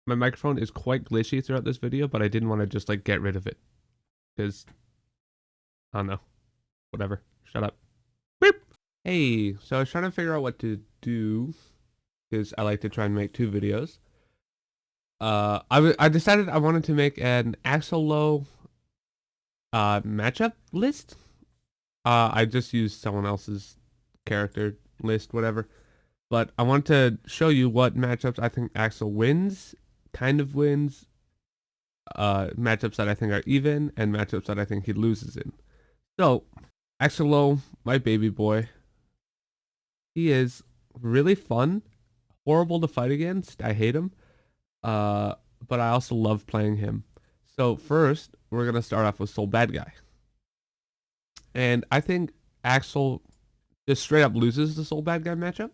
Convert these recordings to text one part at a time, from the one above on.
my microphone is quite glitchy throughout this video, but I didn't want to just like get rid of it because I don't know. Whatever. Shut up. Beep. Hey, so I was trying to figure out what to do because I like to try and make 2 videos. I decided I wanted to make an Axl Low matchup list. I just used someone else's character list, whatever. But I want to show you what matchups I think Axl wins, kind of wins, matchups that I think are even, and matchups that I think he loses in. So, Axl Low, my baby boy, he is really fun, horrible to fight against. I hate him, but I also love playing him. So first, we're gonna start off with Soul Bad Guy, and I think Axl just straight up loses the Soul Bad Guy matchup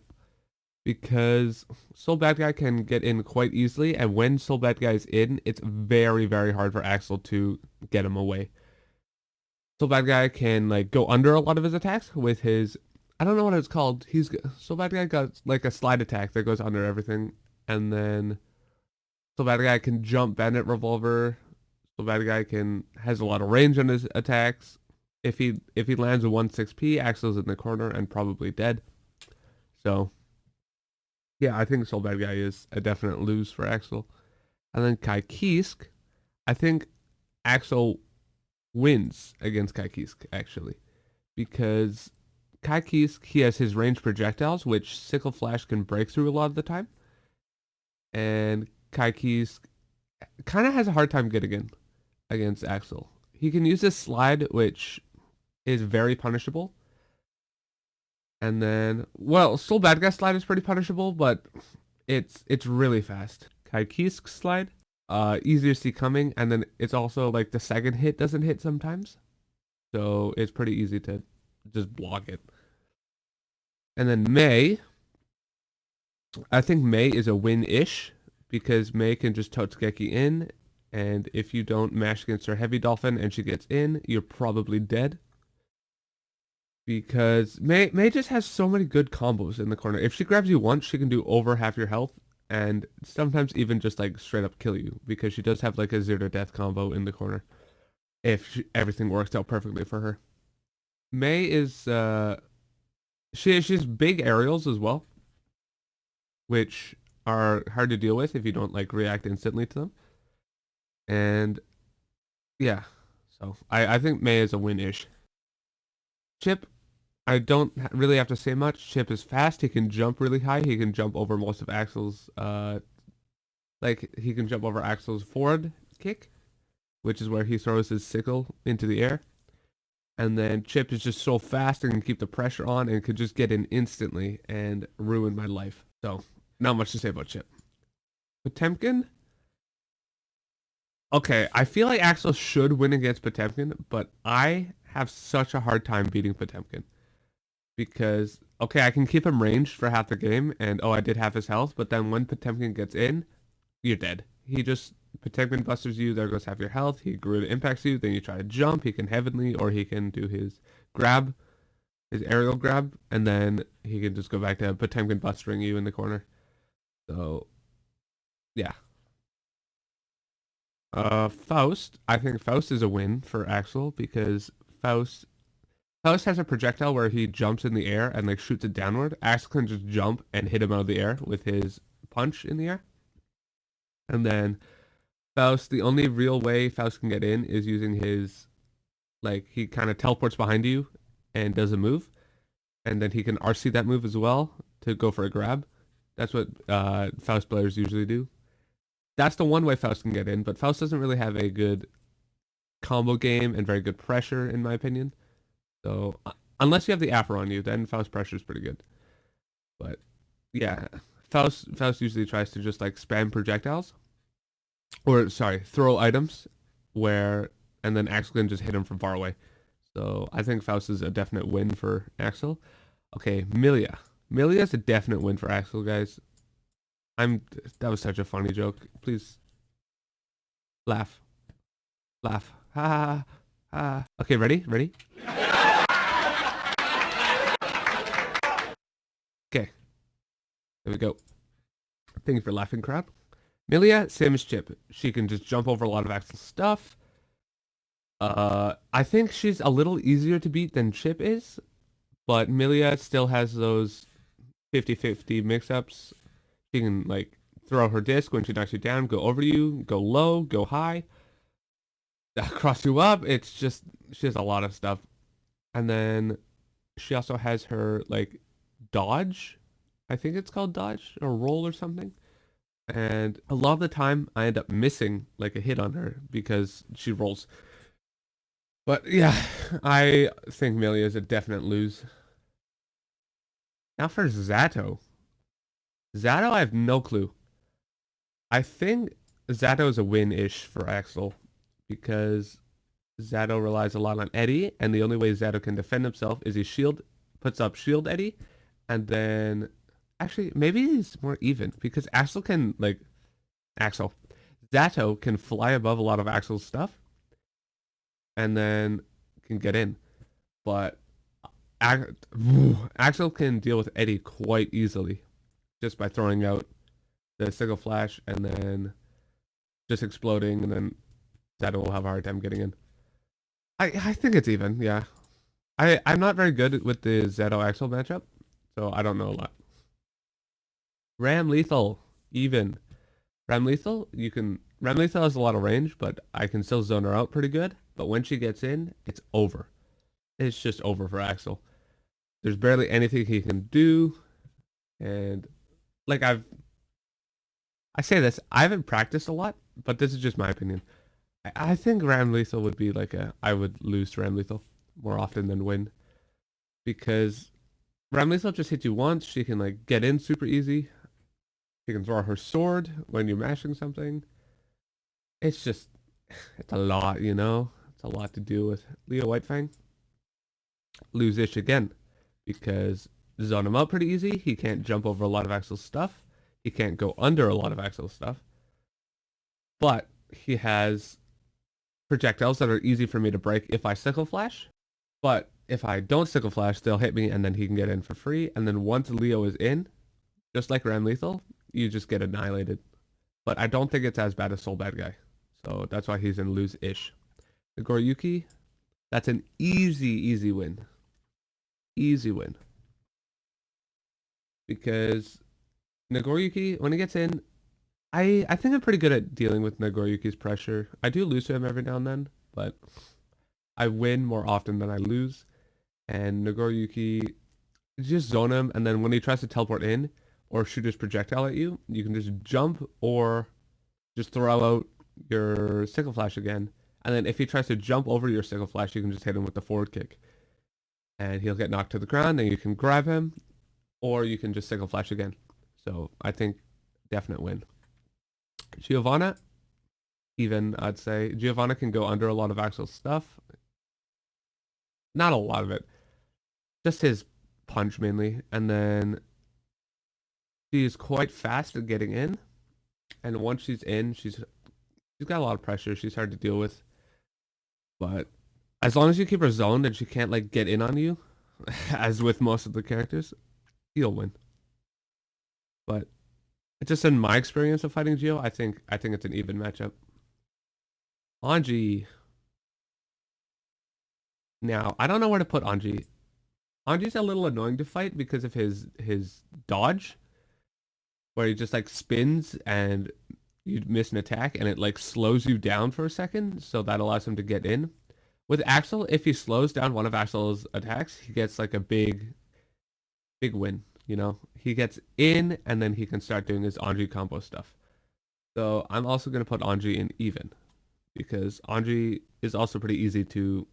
because Soul Bad Guy can get in quite easily, and when Soul Bad Guy is in, it's very, very hard for Axl to get him away. Soul Bad Guy can like go under a lot of his attacks with his, I don't know what it's called. Soul Bad Guy got like a slide attack that goes under everything, and then Soul Bad Guy can jump Bandit Revolver. Soul Bad Guy has a lot of range on his attacks. If he lands a 1-6P, Axl's in the corner and probably dead. So yeah, I think Soul Bad Guy is a definite lose for Axl. And then Kai Kisk, I think Axl wins against Kai Kisk, actually. Because Kai Kisk, he has his ranged projectiles, which Sickle Flash can break through a lot of the time. And Kai Kisk kind of has a hard time getting in against Axl. He can use this slide, which is very punishable. And then, well, Soul Bad Guy slide is pretty punishable, but it's really fast. Kai Kisk slide, easier to see coming, and then it's also like the second hit doesn't hit sometimes. So it's pretty easy to just block it. And then Mei, I think Mei is a win-ish because Mei can just Totsugeki in, and if you don't mash against her Heavy Dolphin and she gets in, you're probably dead. Because Mei just has so many good combos in the corner. If she grabs you once, she can do over half your health, and sometimes even just like straight up kill you, because she does have like a 0 to death combo in the corner if everything works out perfectly for her. Mei is she's big aerials as well, which are hard to deal with if you don't like react instantly to them. And yeah, so I think Mei is a win-ish. Chip, I don't really have to say much. Chip is fast. He can jump really high. He can jump over most of Axl's, he can jump over Axl's forward kick, which is where he throws his sickle into the air. And then Chip is just so fast and can keep the pressure on and could just get in instantly and ruin my life. So, not much to say about Chip. Potemkin? Okay, I feel like Axl should win against Potemkin, but I have such a hard time beating Potemkin. Because, okay, I can keep him ranged for half the game, and oh, I did half his health, but then when Potemkin gets in, you're dead. Potemkin busters you, there goes half your health, he Garuda impacts you, then you try to jump, he can heavenly, or he can do his grab, his aerial grab, and then he can just go back to Potemkin bustering you in the corner. So, yeah. Faust, I think Faust is a win for Axl, because Faust has a projectile where he jumps in the air and like shoots it downward. Axl can just jump and hit him out of the air with his punch in the air. And then Faust, the only real way Faust can get in is using his, like, he kind of teleports behind you and does a move. And then he can RC that move as well to go for a grab. That's what Faust players usually do. That's the one way Faust can get in, but Faust doesn't really have a good combo game and very good pressure, in my opinion. So, unless you have the Afro on you, then Faust pressure is pretty good. But, yeah, Faust usually tries to just, like, spam projectiles. Or, sorry, throw items, and then Axl can just hit him from far away. So, I think Faust is a definite win for Axl. Okay, Milia. Milia is a definite win for Axl, guys. That was such a funny joke. Please, laugh. Laugh. Ha ha ha. Okay, ready? Okay. There we go. Thank you for laughing, crowd. Milia, same as Chip. She can just jump over a lot of Axl's stuff. I think she's a little easier to beat than Chip is, but Milia still has those 50-50 mix-ups. She can like throw her disc when she knocks you down, go over you, go low, go high, cross you up. It's just she has a lot of stuff. And then she also has her like dodge. I think it's called dodge or roll or something. And a lot of the time I end up missing like a hit on her because she rolls. But yeah, I think Milia is a definite lose. Now for Zato. Zato, I have no clue. I think Zato is a win-ish for Axl because Zato relies a lot on Eddie, and the only way Zato can defend himself is he puts up shield Eddie, and then actually maybe he's more even because Axl Zato can fly above a lot of Axl's stuff, and then can get in, but Axl can deal with Eddie quite easily just by throwing out the single flash and then just exploding, and then Zato will have a hard time getting in. I think it's even, yeah. I'm not very good with the Zato Axl matchup, so I don't know a lot. Ram Lethal, even. Ram Lethal has a lot of range, but I can still zone her out pretty good. But when she gets in, it's over. It's just over for Axl. There's barely anything he can do, and like I say this, I haven't practiced a lot, but this is just my opinion. I think Ram Lethal would be I would lose to Ram Lethal more often than win because Ram Lethal just hits you once. She can like get in super easy. She can throw her sword when you're mashing something. It's just, it's a lot, you know? It's a lot to deal with. Leo Whitefang, lose-ish again because zone him out pretty easy. He can't jump over a lot of Axl's stuff. He can't go under a lot of Axl's stuff. But he has projectiles that are easy for me to break if I sickle flash. But if I don't sickle flash, they'll hit me and then he can get in for free. And then once Leo is in, just like Ram Lethal, you just get annihilated. But I don't think it's as bad as Soul Bad Guy. So that's why he's in lose-ish. The Goryuki, that's an easy win. Easy win. Because Nagoriyuki, when he gets in, I think I'm pretty good at dealing with Nagoriyuki's pressure. I do lose to him every now and then, but I win more often than I lose. And Nagoriyuki, just zone him, and then when he tries to teleport in or shoot his projectile at you, you can just jump or just throw out your sickle flash again. And then if he tries to jump over your sickle flash, you can just hit him with the forward kick. And he'll get knocked to the ground, then you can grab him, or you can just sickle flash again. So I think definite win. Giovanna, even I'd say. Giovanna can go under a lot of Axl's stuff. Not a lot of it. Just his punch mainly. And then she's quite fast at getting in. And once she's in, she's got a lot of pressure. She's hard to deal with. But as long as you keep her zoned and she can't like get in on you, as with most of the characters, you'll win. But just in my experience of fighting Geo, I think it's an even matchup. Anji. Now, I don't know where to put Anji. Anji's a little annoying to fight because of his dodge, where he just like spins and you miss an attack and it like slows you down for a second, so that allows him to get in. With Axl, if he slows down one of Axl's attacks, he gets like a big win, you know? He gets in and then he can start doing his Anji combo stuff. So I'm also going to put Anji in even because Anji is also pretty easy to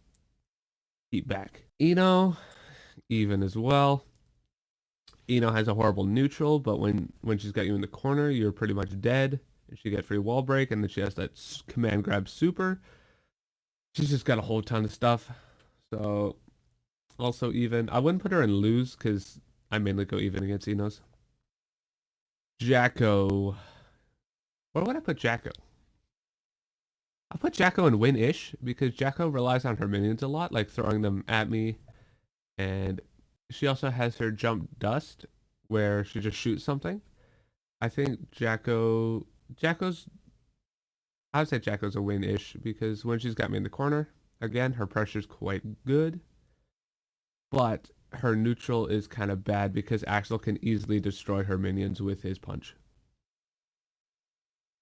keep back. Ino, even as well. Ino has a horrible neutral, but when she's got you in the corner, you're pretty much dead. And she get free wall break, and then she has that command grab super. She's just got a whole ton of stuff. So also even. I wouldn't put her in lose because I mainly go even against Inos. Jacko. Where would I put Jacko? I'll put Jacko in win-ish because Jacko relies on her minions a lot, like throwing them at me. And she also has her jump dust where she just shoots something. I think Jacko Jacko's, I would say Jacko's a win-ish because when she's got me in the corner, again, her pressure's quite good, but her neutral is kind of bad because Axl can easily destroy her minions with his punch.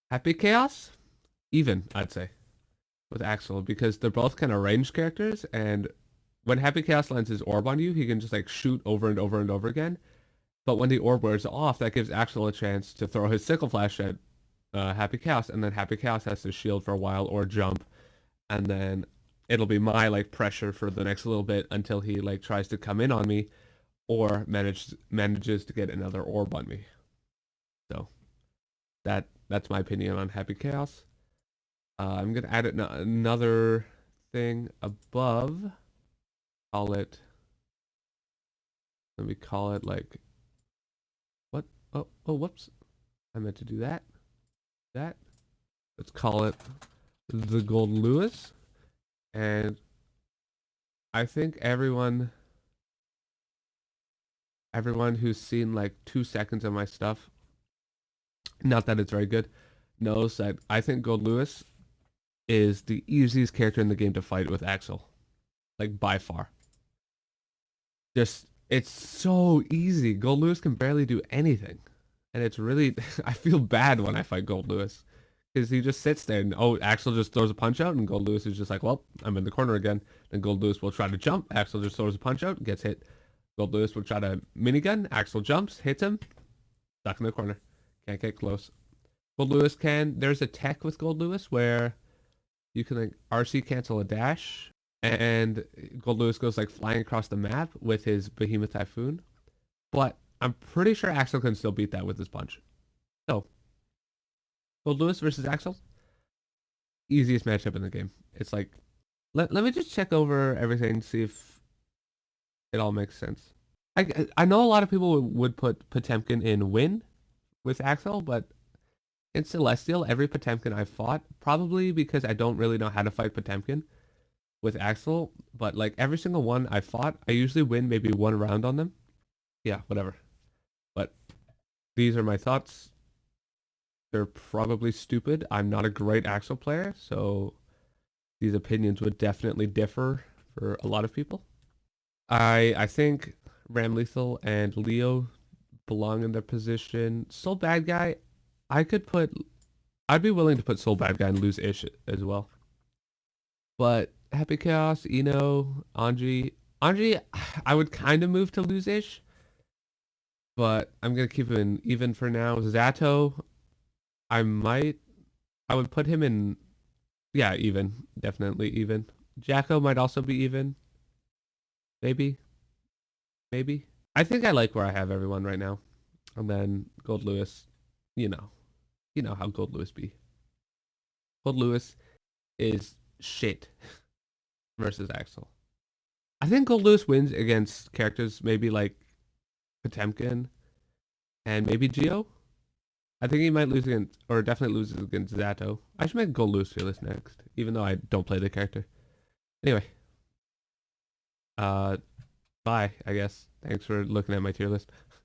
Happy Chaos? Even, I'd say, with Axl because they're both kind of ranged characters, and when Happy Chaos lands his orb on you, he can just like shoot over and over and over again. But when the orb wears off, that gives Axl a chance to throw his sickle flash at Happy Chaos, and then Happy Chaos has to shield for a while or jump, and then it'll be my like pressure for the next little bit until he like tries to come in on me or manages to get another orb on me. So that's my opinion on Happy Chaos. I'm gonna add another thing above. Call it. Let me call it like. What? Oh, whoops! I meant to do that. Let's call it the Gold Lewis, and I think everyone who's seen like 2 seconds of my stuff, not that it's very good, knows that I think Gold Lewis is the easiest character in the game to fight with Axl, like by far. Just it's so easy. Gold Lewis can barely do anything, and it's really I feel bad when I fight Gold Lewis because he just sits there and Axl just throws a punch out and Gold Lewis is just like, well, I'm in the corner again. Then Gold Lewis will try to jump. Axl just throws a punch out, gets hit. Gold Lewis will try to minigun. Axl jumps, hits him, stuck in the corner, can't get close. Gold Lewis can. There's a tech with Gold Lewis where you can like RC cancel a dash, and Gold Lewis goes like flying across the map with his Behemoth Typhoon. But I'm pretty sure Axl can still beat that with his punch. So, Gold Lewis versus Axl, easiest matchup in the game. It's like, let me just check over everything, see if it all makes sense. I know a lot of people would put Potemkin in win with Axl, but in Celestial, every Potemkin I fought, probably because I don't really know how to fight Potemkin with Axl, but like every single one I fought, I usually win maybe one round on them. Yeah, whatever. But these are my thoughts. They're probably stupid. I'm not a great Axl player, so these opinions would definitely differ for a lot of people. I think Ram Lethal and Leo belong in their position. Soul Bad Guy, I'd be willing to put Soul Bad Guy and lose Ish as well. But Happy Chaos, Eno, Anji, I would kind of move to lose Ish, but I'm gonna keep him in even for now. Zato, I would put him in, yeah, even, definitely even. Jacko might also be even, maybe. I think I like where I have everyone right now. And then Gold Lewis, you know how Gold Lewis be. Gold Lewis is shit versus Axl. I think Gold Lewis wins against characters maybe like Potemkin and maybe Geo. I think he might lose against, or definitely loses against Zato. I should make Gold Lewis fearless next, even though I don't play the character. Anyway, bye, I guess. Thanks for looking at my tier list.